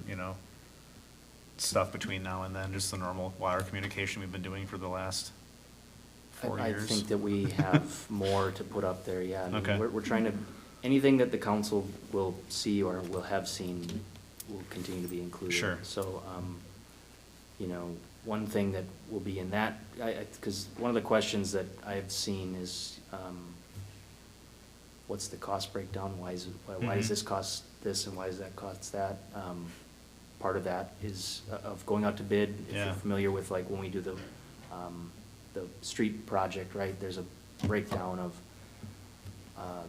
stuff between now and then, just the normal water communication we've been doing for the last 4 years? I think that we have more to put up there, yeah. I mean, Okay. We're trying to, anything that the council will see or will have seen will continue to be included. Sure. So, one thing that will be in that, because one of the questions that I've seen is, what's the cost breakdown? Why does Mhm. this cost this and why does that cost that? Part of that is of going out to bid. If Yeah. you're familiar with, like, when we do the street project, right, there's a breakdown of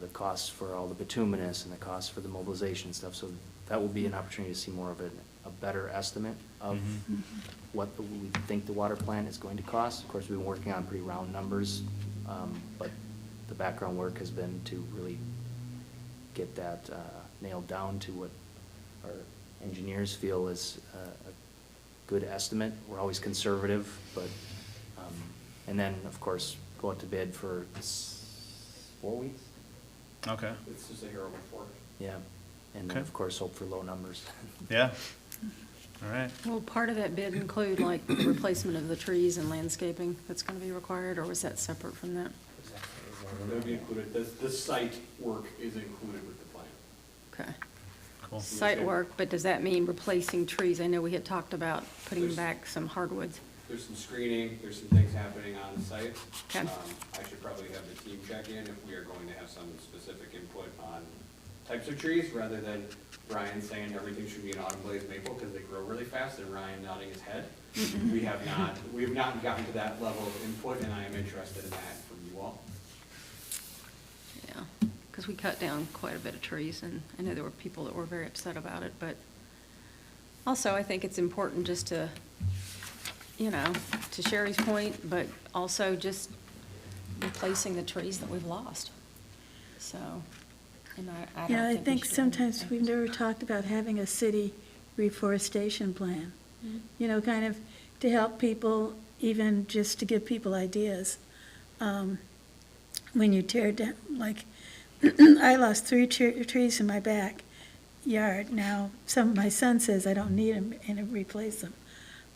the costs for all the bituminous and the costs for the mobilization and stuff. So that will be an opportunity to see more of a better estimate of Mhm. what we think the water plant is going to cost. Of course, we've been working on pretty round numbers, but the background work has been to really get that nailed down to what our engineers feel is a good estimate. We're always conservative, but, and then, of course, go out to bid for 4 weeks? Okay, It's just a hero before. Yeah, and then, Okay. of course, hope for low numbers. yeah, all right. Will part of that bid include like the replacement of the trees and landscaping that's going to be required, or was that separate from that? That would be included, this site work is included with the plan. Okay. Cool. Site work, but does that mean replacing trees? I know we had talked about putting back some hardwoods. There's some screening, there's some things happening on the site. Okay. I should probably have the team check in if we are going to have some specific input on types of trees, rather than Ryan saying everything should be an autumn blaze maple because they grow really fast, and Ryan nodding his head. We have not gotten to that level of input, and I am interested in that from you all. Yeah, because we cut down quite a bit of trees, and I know there were people that were very upset about it, but also I think it's important just to, to Sherry's point, but also just replacing the trees that we've lost. So, and I don't Yeah, I we think should do anything. sometimes we've never talked about having a city reforestation plan, kind of to help people, even just to give people ideas. When you tear down, like, I lost 3 trees in my backyard. Now, my son says I don't need them and replace them.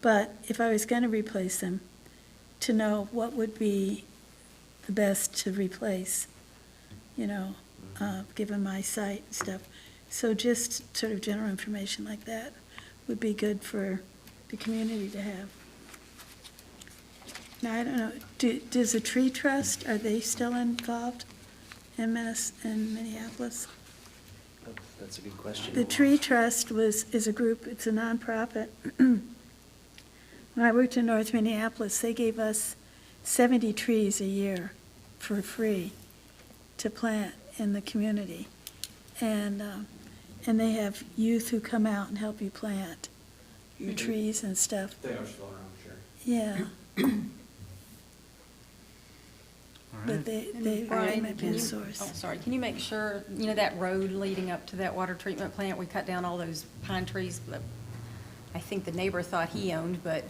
But if I was going to replace them, to know what would be the best to replace, given my site and stuff. So just sort of general information like that would be good for the community to have. Now, I don't know, does the Tree Trust, are they still involved in Minneapolis? Oh, that's a good question. The Tree Trust is a group, it's a nonprofit. When I worked in North Minneapolis, they gave us 70 trees a year for free to plant in the community. And they have youth who come out and help you plant your trees and stuff. They are still around, sure. Yeah. All But right. they Brian, might be can a you, source. oh, sorry, can you make sure, you know, that road leading up to that water treatment plant, we cut down all those pine trees that I think the neighbor thought he owned, but,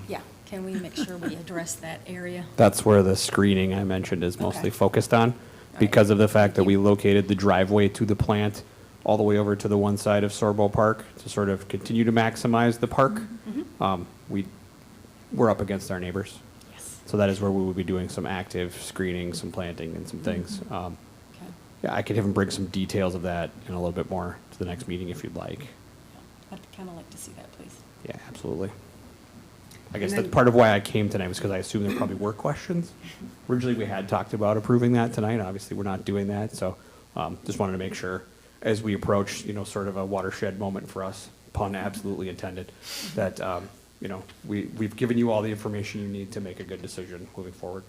yeah, can we make sure we address that area? That's where the screening I mentioned is mostly Okay. focused on, because of the fact that we located the driveway to the plant all the way over to the one side of Sorbo Park to sort of continue to maximize the park. We're up against our neighbors. Yes. So that is where we will be doing some active screening, some planting, and some things. Okay. Yeah, I could even bring some details of that in a little bit more to the next meeting if you'd like. I'd kind of like to see that, please. Yeah, absolutely. I guess And that's then- part of why I came tonight, was because I assumed there probably were questions. Originally, we had talked about approving that tonight. Obviously, we're not doing that, so just wanted to make sure as we approach, sort of a watershed moment for us, pun absolutely intended, that, we've given you all the information you need to make a good decision moving forward.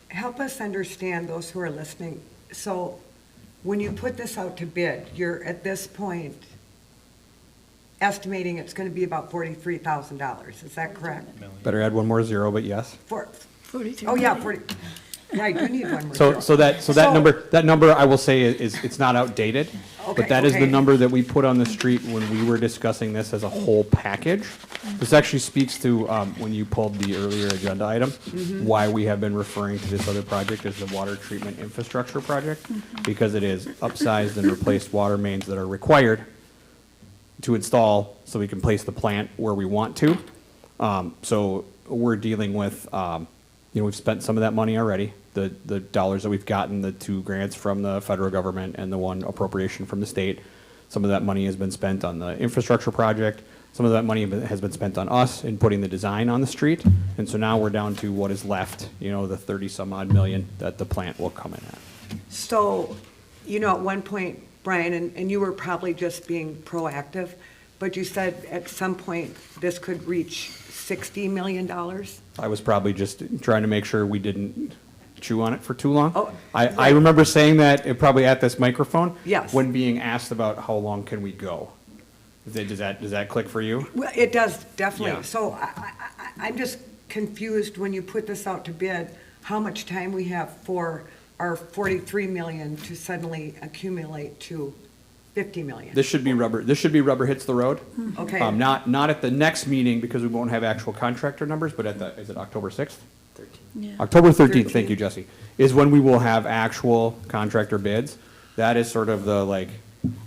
Help us understand, those who are listening. So when you put this out to bid, you're at this point estimating it's going to be about $43,000. Is that correct? Better add one more zero, but yes. 43 Oh, yeah, million. 40. Yeah, I do need one more. So, zero. so that number, I will say is, it's not outdated. Okay, But that is the okay. number that we put on the street when we were discussing this as a whole package. This actually speaks to, when you pulled the earlier agenda item, why we have been referring to this other project as the water treatment infrastructure project. Because it is upsized and replaced water mains that are required to install so we can place the plant where we want to. So we're dealing with, we've spent some of that money already. The dollars that we've gotten, the 2 grants from the federal government and the 1 appropriation from the state. Some of that money has been spent on the infrastructure project. Some of that money has been spent on us in putting the design on the street. And so now we're down to what is left, the 30-some odd million that the plant will come in at. So, at one point, Brian, and you were probably just being proactive, but you said at some point this could reach $60 million? I was probably just trying to make sure we didn't chew on it for too long. Oh, I remember saying that probably at this microphone. Yes. When being asked about how long can we go. Does that click for you? Well, it does, definitely. Yeah. So I'm just confused when you put this out to bid, how much time we have for our 43 million to suddenly accumulate to 50 million. This should be rubber hits the road. Okay. Not at the next meeting because we won't have actual contractor numbers, but is it October 6th? 13. Yeah. October 13th, thank you, Jesse, is when we will have actual contractor bids. That is sort of the,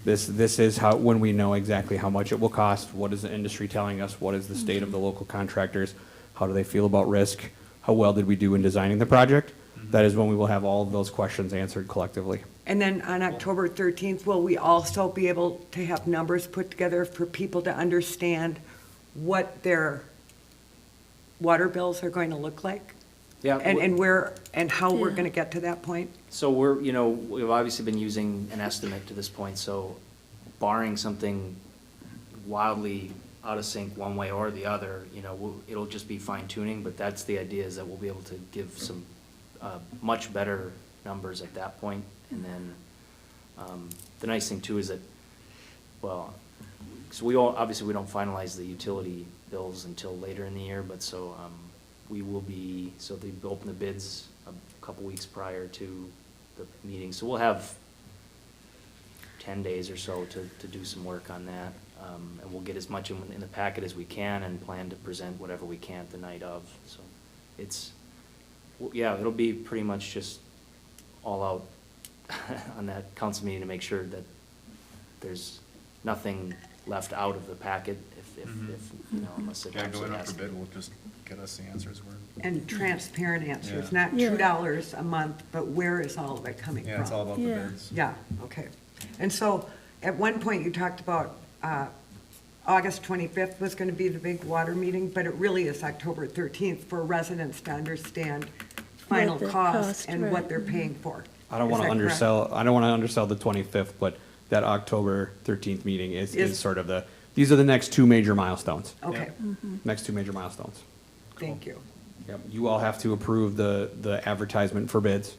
this is when we know exactly how much it will cost, what is the industry telling us, what is the state of the local contractors, how do they feel about risk, how well did we do in designing the project? That is when we will have all of those questions answered collectively. And then on October 13th, will we also be able to have numbers put together for people to understand what their water bills are going to look like? Yeah. And where, and how we're Yeah. going to get to that point? So we've obviously been using an estimate to this point, so barring something wildly out of sync one way or the other, it'll just be fine tuning, but that's the idea, is that we'll be able to give some much better numbers at that point. And then the nice thing too is that, so obviously we don't finalize the utility bills until later in the year, but so we will be, so they open the bids a couple weeks prior to the meeting. So we'll have 10 days or so to do some work on that. And we'll get as much in the packet as we can and plan to present whatever we can the night of. So it'll be pretty much just all out on that council meeting to make sure that there's nothing left out of the packet if unless it Yeah, absolutely going out has for to be. bid will just get us the answers And transparent answers, Yeah. not Yeah. $2 a month, but where is all of it coming from? Yeah, it's all about the Yeah. bids. Yeah, okay. And so, at one point, you talked about August 25th was going to be the big water meeting, but it really is October 13th for residents to understand final the cost cost, and right. what they're paying for. I don't Is want to that correct? undersell, I don't want to undersell the 25th, but that October 13th meeting is Is- sort of these are the next two major milestones. Okay, Next two major milestones. thank you. Yep, you all have to approve the advertisement for bids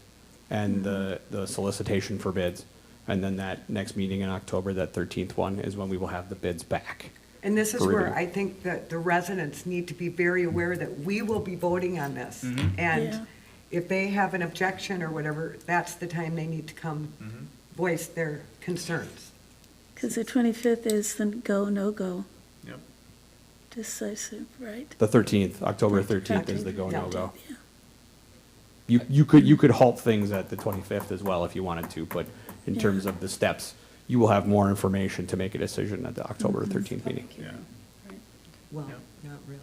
and the solicitation for bids. And then that next meeting in October, that 13th one, is when we will have the bids back. And this is For where review. I think that the residents need to be very aware that we will be voting on this. Yeah. And if they have an objection or whatever, that's the time they need to come voice their concerns. Because the 25th is the go, no-go Yep. decisive, right? The 13th, October 13th is the go, Yeah. no-go. Yeah. You could halt things at the 25th as well if you wanted to, but in Yeah. terms of the steps, you will have more information to make a decision at the October 13th meeting. Yeah. Well, Yeah. not really.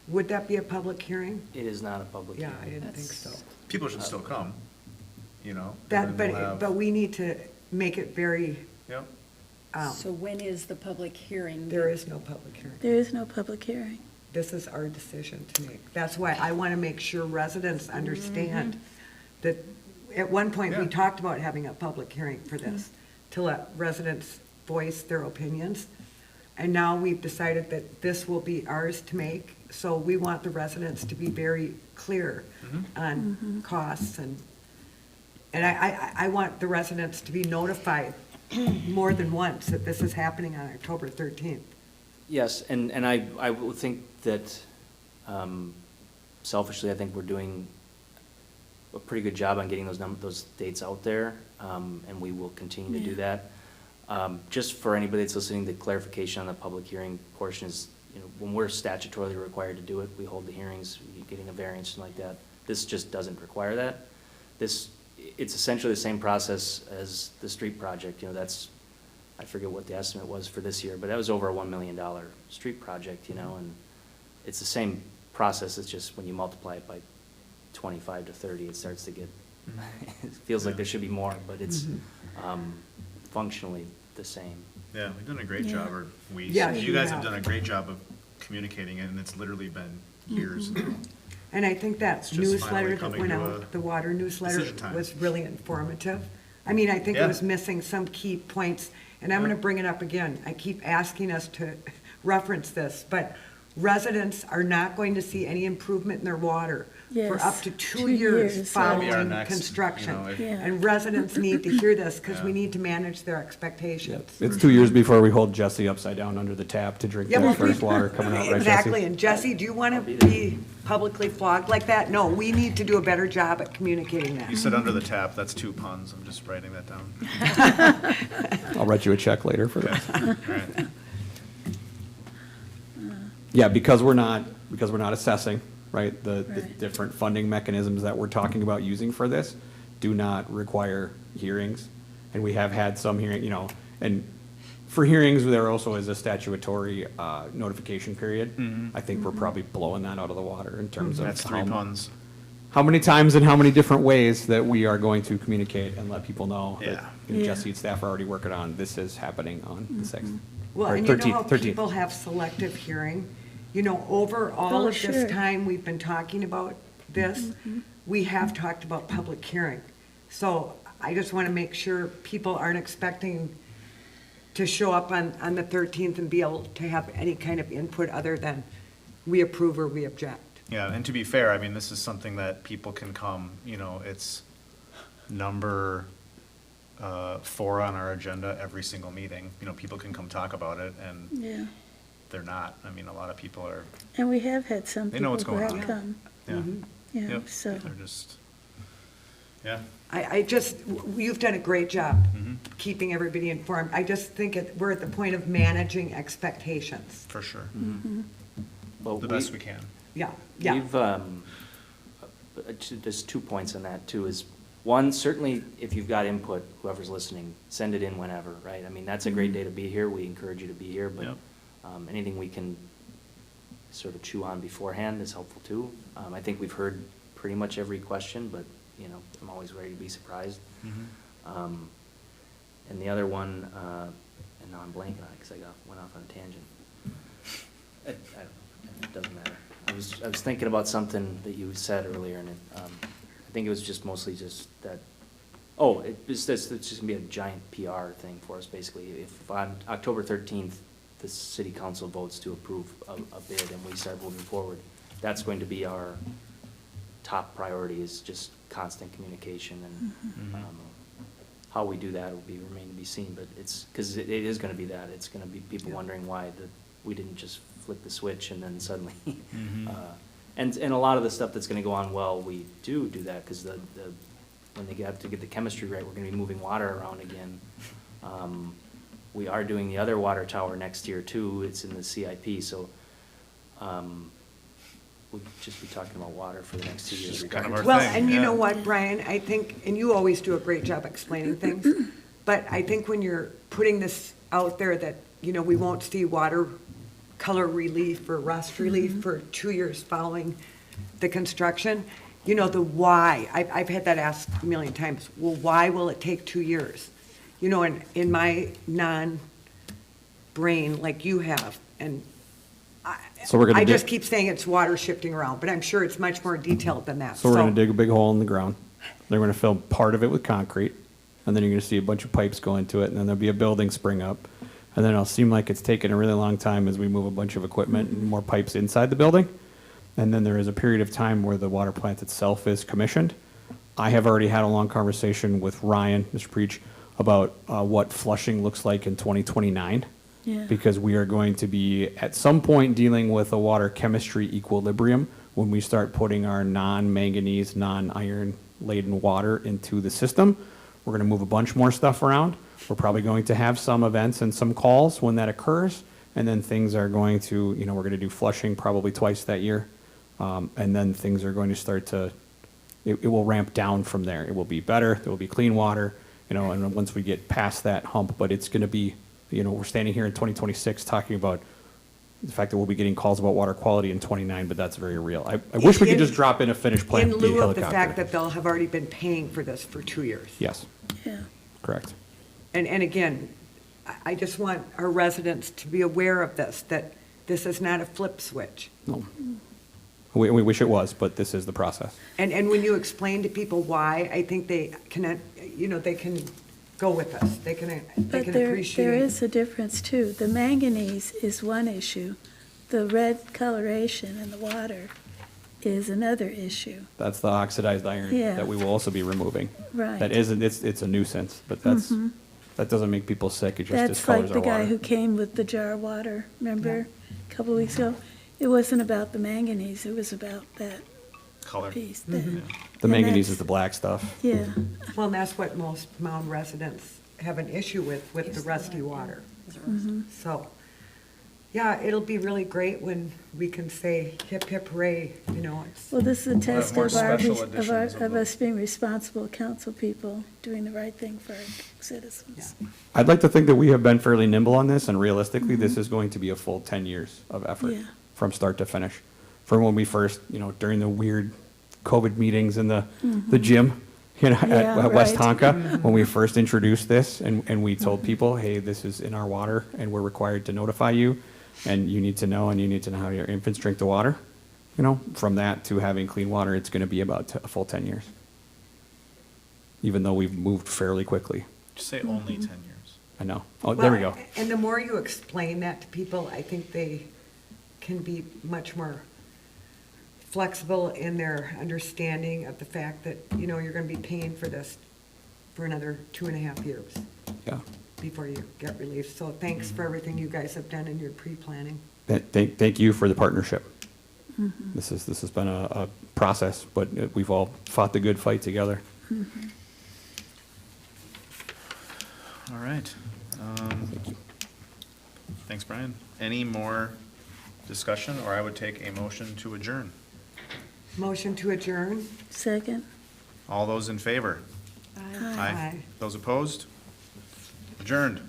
Would that be a public hearing? It is not a public Yeah, hearing. I didn't think so. People should still come, you know? That, and then we'll but have- we need to make it very, Yep. So when is the public hearing? there is no public hearing. There is no public hearing. This is our decision to make. That's why I want to make sure residents understand that, at one point, we Yeah. talked about having a public hearing for this, to let residents voice their opinions. And now we've decided that this will be ours to make, so we want the residents to be very clear on costs and I want the residents to be notified more than once that this is happening on October 13th. Yes, and I would think that, selfishly, I think we're doing a pretty good job on getting those dates out there, and we will continue to do Yeah. that. Just for anybody that's listening, the clarification on the public hearing portion is, you know, when we're statutorily required to do it, we hold the hearings, getting a variance and like that. This just doesn't require that. It's essentially the same process as the street project, you know, I forget what the estimate was for this year, but that was over a $1 million street project, you know, and it's the same process, it's just when you multiply it by 25 to 30, it starts to get, it feels like there should be more, but it's functionally the same. Yeah, we've done a great Yeah. job, or Yeah, you you guys have. have done a great job of communicating it, and it's literally been years now. And I think that It's just newsletter finally that coming went to out, a the water newsletter, decision time. was really informative. I mean, I think it Yeah. was missing some key points, and I'm Yeah. gonna bring it up again. I keep asking us to reference this, but residents are not going to see any improvement in their water for Yes, up to 2 2 years years, following Maybe our next, construction. you know, if- Yeah. And residents need to hear this, because we Yeah. need to manage their expectations. It's 2 years before we hold Jesse upside down under the tap to drink Yeah, that but we- fresh water coming out, right, Jesse? Exactly, and Jesse, do you want I'll to be there. be publicly flogged like that? No, we need to do a better job at communicating that. You said under the tap, that's 2 puns, I'm just writing that down. I'll write you a check later for Okay, that. all right. Yeah, because we're not assessing, right? The Right. different funding mechanisms that we're talking about using for this do not require hearings. And we have had some hearing, you know, and for hearings, there also is a statutory notification period. I think we're probably blowing that out of the water in terms of That's 3 puns. how many times and how many different ways that we are going to communicate and let people know that, Yeah. you know, Yeah. Jesse and staff are already working on, this is happening on the 6th. Well, or and you know 13th, how 13th. people have selective hearing? You know, over all Oh, of sure. this time we've been talking about this, we have talked about public hearing. So I just want to make sure people aren't expecting to show up on the 13th and be able to have any kind of input other than we approve or we object. Yeah, and to be fair, I mean, this is something that people can come, you know, it's number 4 on our agenda every single meeting. You know, people can come talk about it, and Yeah, they're not. I mean, a lot of people are, and we have had some They know people what's who going have on. come, yeah. yeah, Yep, so. they're just, yeah. I just, you've done a great job Mm-hmm. keeping everybody informed. I just think we're at the point of managing expectations. For sure. Well, The best we can. Yeah, yeah. We've, just 2 points on that too, is one, certainly if you've got input, whoever's listening, send it in whenever, right? I mean, that's a great day to be here, we encourage you to be here, but Yep. anything we can sort of chew on beforehand is helpful too. I think we've heard pretty much every question, but, you know, I'm always ready to be surprised. And the other one, and now I'm blanking on it because went off on a tangent. I don't know, it doesn't matter. I was thinking about something that you said earlier, and I think it was just mostly just that, it's just gonna be a giant PR thing for us, basically. If on October 13th, the city council votes to approve a bid and we start moving forward, that's going to be our top priority, is just constant communication, and how we do that will remain to be seen, but because it is gonna be that, it's gonna be people wondering why we didn't just flip the switch and then suddenly, and a lot of the stuff that's gonna go on, we do that, because when they have to get the chemistry right, we're gonna be moving water around again. We are doing the other water tower next year too, it's in the CIP, so, we'll just be talking about water for the next 2 years. Kind of our Well, thing, and you yeah. know what, Brian, I think, and you always do a great job explaining things, but I think when you're putting this out there that, we won't see watercolor relief or rust relief for 2 years following the construction, the why, I've had that asked a million times, well, why will it take 2 years? In my non-brain, like you have, and So we're gonna I just dig- keep saying it's water shifting around, but I'm sure it's much more detailed than that. So we're gonna dig a big hole in the ground. They're gonna fill part of it with concrete, and then you're gonna see a bunch of pipes go into it, and then there'll be a building spring up. And then it'll seem like it's taken a really long time as we move a bunch of equipment and more pipes inside the building. And then there is a period of time where the water plant itself is commissioned. I have already had a long conversation with Ryan, Mr. Preach, about what flushing looks like in 2029. Yeah. Because we are going to be, at some point, dealing with a water chemistry equilibrium when we start putting our non-manganese, non-iron laden water into the system. We're going to move a bunch more stuff around. We're probably going to have some events and some calls when that occurs. And then things are going to, we're going to do flushing probably twice that year. And then things are going to start to, it will ramp down from there. It will be better. There will be clean water, and once we get past that hump, but it's going to be, we're standing here in 2026 talking about the fact that we'll be getting calls about water quality in 29, but that's very real. I wish we could just drop in a finished plant In with the lieu of the helicopter. fact that they'll have already been paying for this for 2 years. Yes, Yeah. correct. And again, I just want our residents to be aware of this, that this is not a flip switch. No. We wish it was, but this is the process. And when you explain to people why, I think they can, they can go with us. They can But appreciate. there is a difference too. The manganese is one issue. The red coloration in the water is another issue. That's the oxidized iron Yeah. that we will also be removing. Right. That isn't, it's a nuisance, but that doesn't make people sick, it just That's like discolors the our guy who water. came with the jar of water, remember, a couple of weeks ago? It wasn't about the manganese, it was about that Color. piece. The And manganese that's- is the black stuff. Yeah, Well, and that's what most Mound residents have an issue with the rusty water. So, yeah, it'll be really great when we can say hip, hip, hooray, it's. well, this is a test more of our, special editions of of them. us being responsible council people, doing the right thing for our citizens. I'd like to think that we have been fairly nimble on this, and realistically, this is going to be a full 10 years of effort Yeah. from start to finish. From when we first, during the weird COVID meetings in the gym, Yeah, at West right. Tonka, when we first introduced this, and we told people, hey, this is in our water, and we're required to notify you, and you need to know, how your infants drink the water. From that to having clean water, it's going to be about a full 10 years. Even though we've moved fairly quickly. Just say only 10 years. I know. Oh, there we Well, go. And the more you explain that to people, I think they can be much more flexible in their understanding of the fact that, you're going to be paying for this for another 2.5 years Yeah. before you get relief. So thanks for everything you guys have done in your pre-planning. Thank you for the partnership. This has been a process, but we've all fought the good fight together. All right. Thanks, Brian. Any more discussion, or I would take a motion to adjourn? Motion to adjourn? Second? All those in favor? Aye. Those opposed? Adjourned.